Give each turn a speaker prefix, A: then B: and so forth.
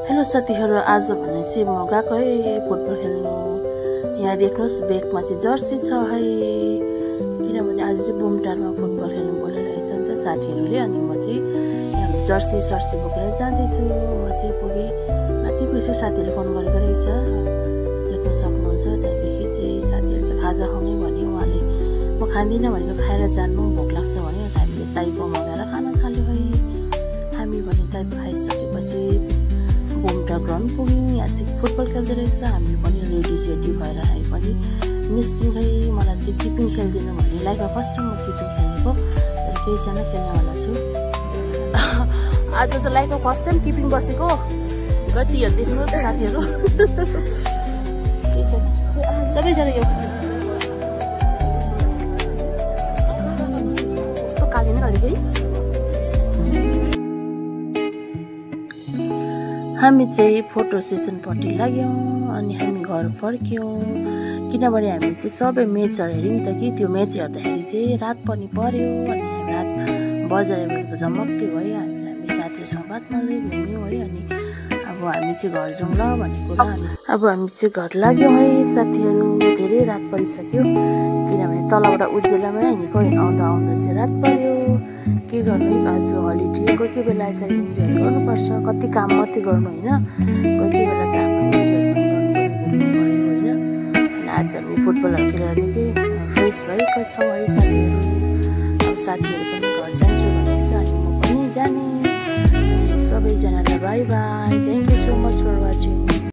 A: Hello साथीहरु, आज भने चाहिँ म गएको है फुटबल खेल्नु। यहाँ देख्नुस् ब्यागमा चाहिँ जर्सी छ है, किनभने आज चाहिँ बुमटारमा फुटबल खेल्नु बोलिरहेछ नि त साथीहरुले। अनि म चाहिँ यहाँ जर्सी बोकेर जाँदैछु। म चाहिँ पुगे माथि पुगेछु, साथीले फोन गरेको रहेछ, देख्न सक्नुहुन्छ। त्यहाँदेखि चाहिँ साथीहरु चाहिँ खाजा खाउने भने उहाँले म खाँदिनँ भनेको खाएर जानु, भोक लाग्छ भने हामीले ताइपो मगाएर खाना थाल्यो है। हामी भने ताइपो खाइसकेपछि बुमटा ग्राउन्ड पुग्यौँ। यहाँ चाहिँ फुटबल खेल्दै रहेछ। हामी पनि रेडी भएर हामी पनि निस्क्यौँ है। मलाई चाहिँ किपिङ खेलिदिनु भने लाइफमा फर्स्ट टाइम म किपिङ खेलेको, तर केहीजना खेल्नेवाला छु। आज चाहिँ लाइफमा फर्स्ट टाइम किपिङ बसेको। गतिहरू देख्नुहोस् साथीहरू, केही छैन, सबैजना यो कस्तो कालिन है। हामी चाहिँ फोटो सेसनपट्टि लाग्यौँ अनि हामी घर फर्क्यौँ, किनभने हामी चाहिँ सबै म्याचहरू हेऱ्यौँ त कि त्यो म्याच हेर्दाखेरि चाहिँ रात पनि पर्यो। अनि रात बजार हेरेको त झमक्कै भयो। हामी साथीहरूसँग बात मार्दै घुम्यौँ है। अनि अब हामी चाहिँ घर जाउँ ल भनेको र अब हामी चाहिँ घर लाग्यौँ है साथीहरू। धेरै रात परिसक्यो, किनभने तलबाट उजेलामै हिँडेको, आउँदा चाहिँ रात पर्यो। के गर्नु, आज हलिडे, कोही बेला यसरी इन्जोय गर्नुपर्छ। कति काम मात्रै गर्नु होइन, कोही बेला त आफ्नो इन्जोय पनि गर्नु पऱ्यो होइन। अनि आज हामी फुटबलहरू खेलेर निकै फ्रेस भएका छौँ है साथीहरू। अब साथीहरू पनि घर जान्छु भनेको छ, अनि म पनि जाने। सबैजनालाई bye bye, thank you so much for watching.